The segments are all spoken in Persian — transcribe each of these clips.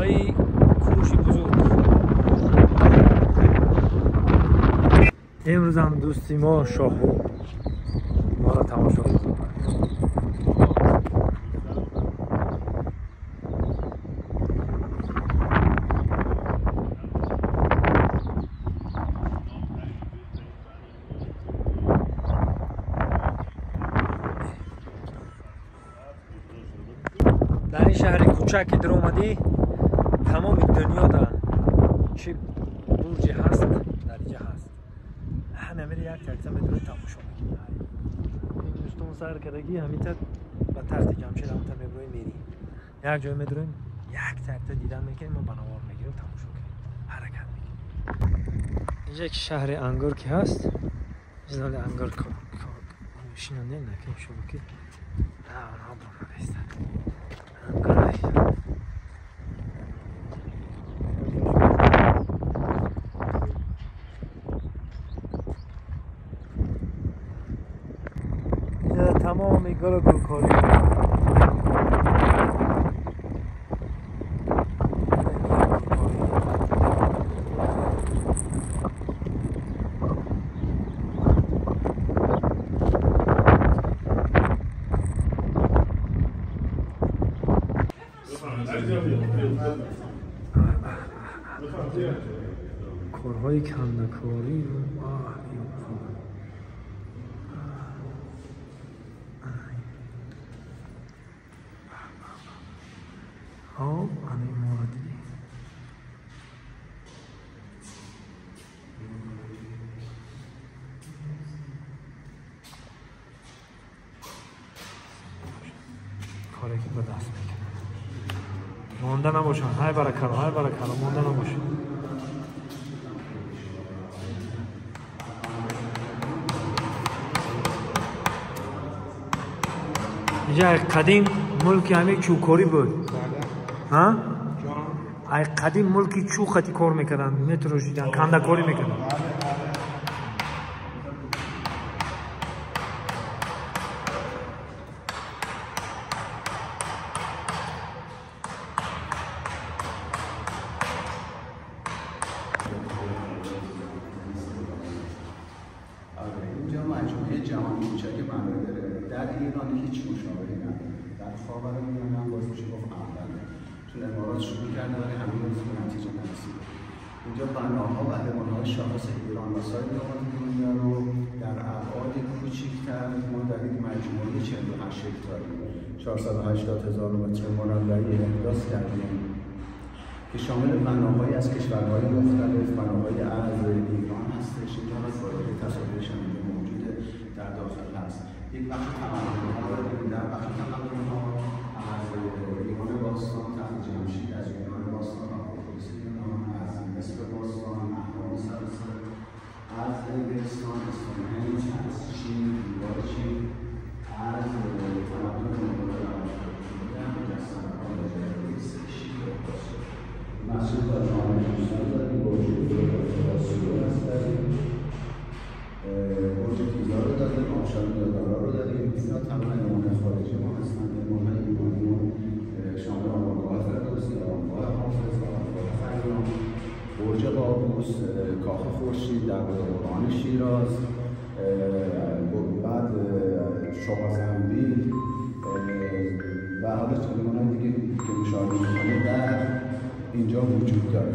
کارهای کوروش بزرگ. امروز هم دوستی ما شاهو ما را تماشا کنید. در این شهر کوچک که در اومدی تمام دنیا در چه برجی هست در اینجا هست. همه میره یک تکتا مترو تماشا میکنه. این دوستان سر کردگی همیشه با تخت جمشید هم تا مترو میری. یک جای مترو یک تکتا دیدن میکنیم ما بناوار میگیریم تماشا کنیم. حرکت میکنیم. اینجا یک شهر انگور که هست. جنال انگور که نشیننده نکنیم شما که نه آنها با نبستن. تمام گل گلکاری کارهای کندکاری و همه موردی کاری که به دست میکنه مانده نباشن. های برکلا مانده نباشن. اینجا قدیم ملک همه چوکاری بود. ها؟ ای قدیم ملکی چو خطی کار میکردن میتروشیدن کندکاری میکردن. اینجا مجموعه جهان کوچک منابع داره. در ایران هیچ مشابهی نداره. در خاورمیانه هم باز میشه گفت اوله. چون امارات شروع کرده ولی همین روز به نتیجه نرسید. اینجا بناها و حیوانات شاخص ایران و سایر نقاط دنیا رو در ابعاد کوچکتر ما در یک مجموعه 48 هکتاری 480,000 متر مربعی احداث کردیم که شامل بناهایی از کشورهای مختلف، بناهای ارض ایران هستش. اینجا فایده تصاویرش هم موجوده در داخل هست. یک بخش تمدن‌ها رو داریم. در بخش تمدن‌ها از ایران باستان، تخت جمشید از ایران باستان، آکروپولیس یونان، از مصر باستان، اهرام سراسر، از انگلستان، استونهنج، از چین، دیوار چین، از تمدن مسجد و جامع دوستان داریم. برج آسیو هست داریم. برج تیزا رو داریم. آبشار یادارا رو داریم. اینا تمام نمونه خارجی ما هستند. نمونه ایرانیون شامل آرامگاه فردوسی، آرامگاه حافظ، آرامگاه خیام، برج قابوس، کاخ خورشید، دروازه قرآن شیراز، بعد شاه زنبیل و حالا نمونه دیگه که مشاهده می‌کنید در اینجا وجود داره.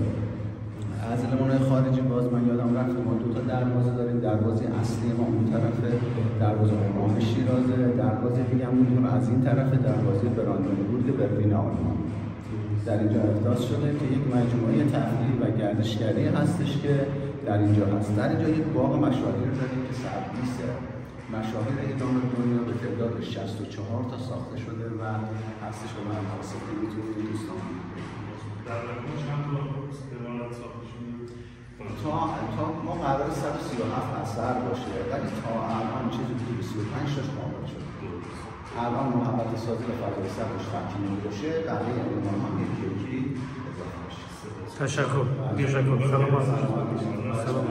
از المان‌های خارجی باز من یادم رفت ما دو تا دروازه داریم. دروازه اصلی ما اون طرفه، دروازه قرآن شیرازه. دروازه دیگه هم از این طرف دروازه براندنبورگ برلین آلمان در اینجا احداث شده که یک مجموعه تفریحی و گردشگری هستش که در اینجا هست. در اینجا یک باغ مشاهیر داریم که سرلیس مشاهیر ایران و دنیا به تعداد 64 تا ساخته شده و هستش و من خواستم میتونید دوستان در مجموع چند تا عمارت ساخته شده؟ تا ما قرار 137 اثر باشه ولی تا الان چیزی که 25 تاش کامل شده. الان محبت سازی و فضای سرش تکمیل بشه بقیه ایمان هم یکی اضافه بشه. تشکر. سلام.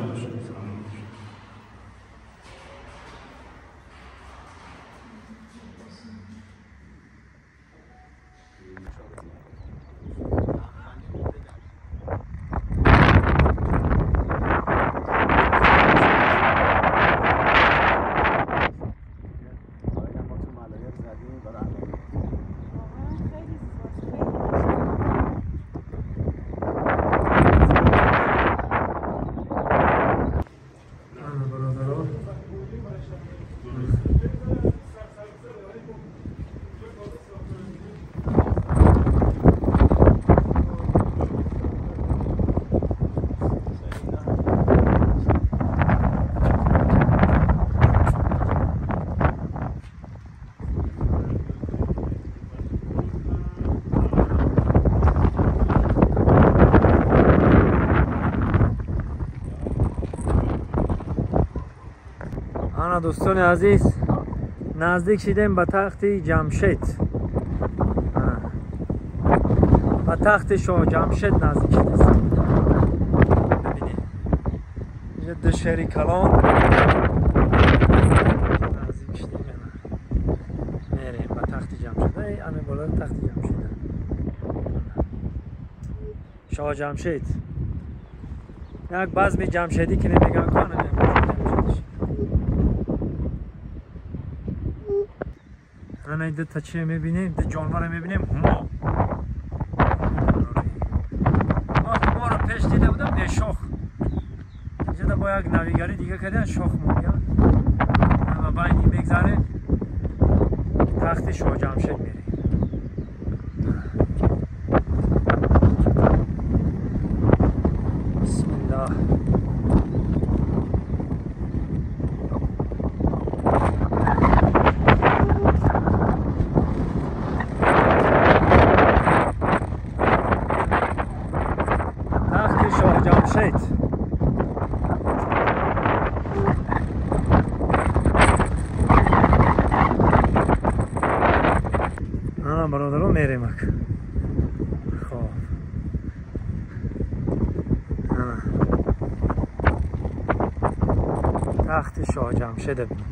دوستان عزیز نزدیک شدیم به تخت جمشید، به تخت شاه جمشید نزدیک شدیم. ببینید اینجا دو شهری کلان نزدیک شدیم. میریم به تخت جمشید. همین بالا تخت جمشید، شاه جمشید. یک بزم جمشیدی که نمیگن کنه. الان دو تا چی میبینیم؟ دو جانور میبینیم. هما رو پیش دیده بودم. ده شاخ اینجا با یک نویگری دیگه کردن شاخ مومیان و با اینی بگذاریم تخت شاه جمشید میریم. بسم الله. برادران میریم. خب تخت شاه جمشید ببینیم.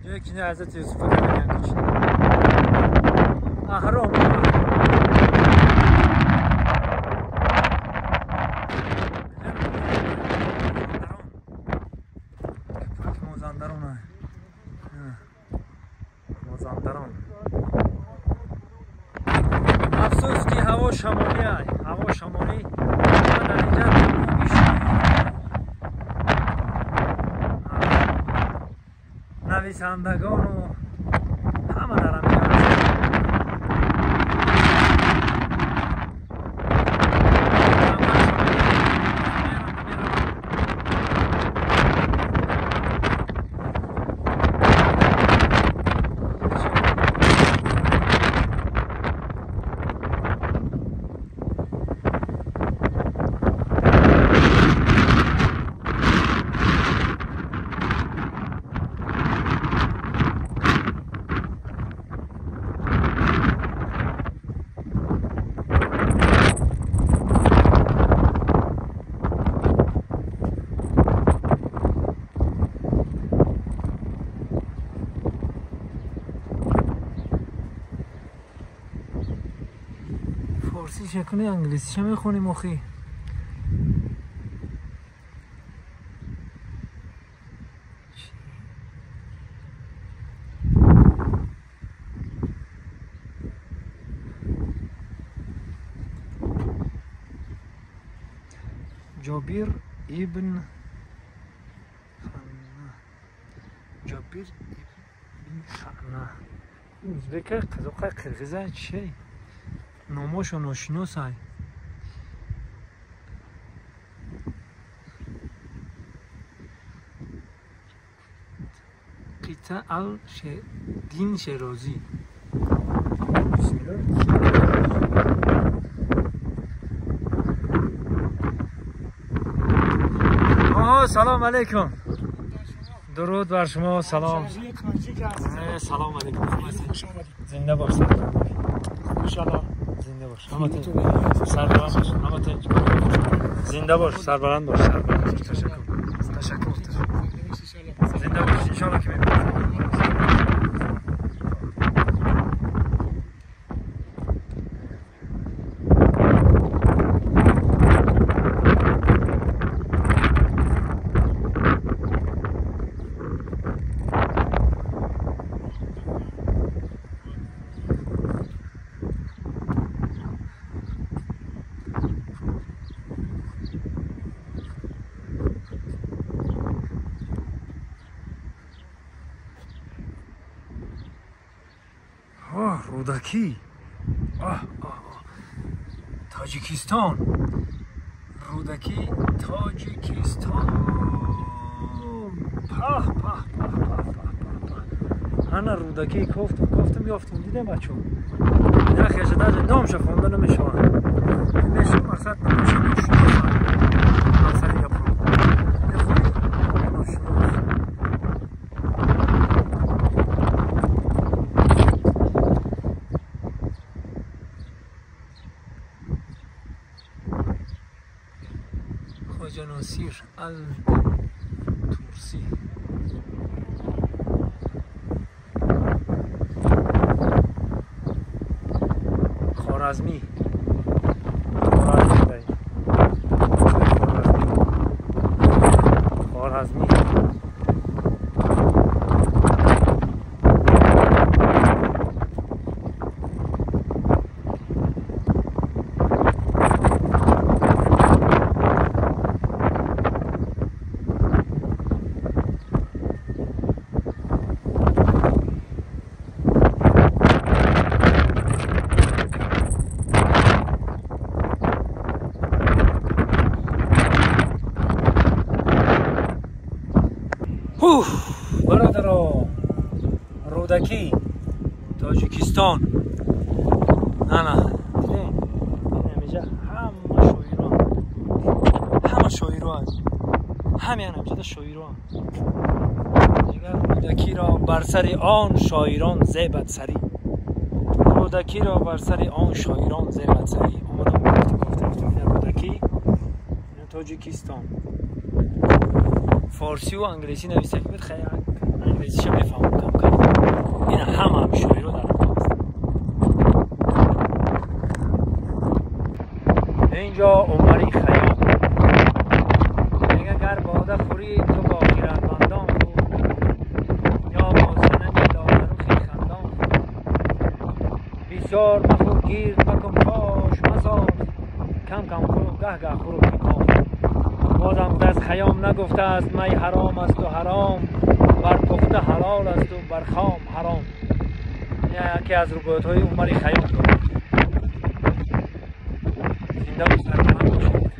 یکی نه حضرت یوسف رو نمیگن کچی احرام مازندران. افسوس که هوا شمالی های، هوا شمالی در اینجا نویسندگان و همه در همین فارسی شکنی انگلیسی چه میخونی مخی؟ جابر ابن خانه ازبک قزاق قرقیزه چی؟ ناماشو ناشناس های قطع دین شیرازی. بسم الله. سلام علیکم. درود بر شما. سلام. سلام علیکم. زنده باش. انشالله زنده باش. سربلند باش. زنده باش. سربلند باش. تشکر. زنده باش. انشالله که رودکی تاجیکستان رودکی تاجیکستان انا رودکی گفتم یافتم دیدم بچه نه خیشه در نام شفونده نمیشه نمیشه مقصد نمیشه مقصد یا پرو خواجه ناصیر الطوسی خوارزمی برادرها رودکی تاجیکستان نه اینجا همه شویران همین همجا شویران دیگر رودکی را بر سر آن شاعران زیبت سری رودکی را بر سر آن شاعران زیبت سری اومدم گفتم رودکی تاجیکستان فارسی و انگلیسی نوشته که خیلی انگلیسیش میفهمم کم کم این هم شوی رو در هست اینجا عمری خیام میگه گر باده خوری تو با خیرتمندان خود یا با سننی لاغروخی خندان بسیار مخور گیر مکن پاش مزار کم کم خورو گه خورو پیکام بازم از خیام نگفته است می حرام است و حرام بر پخته حلال است و بر خام حرام. یکی از روایت‌های عمری خیام دارد. زنده و سربلند باشید.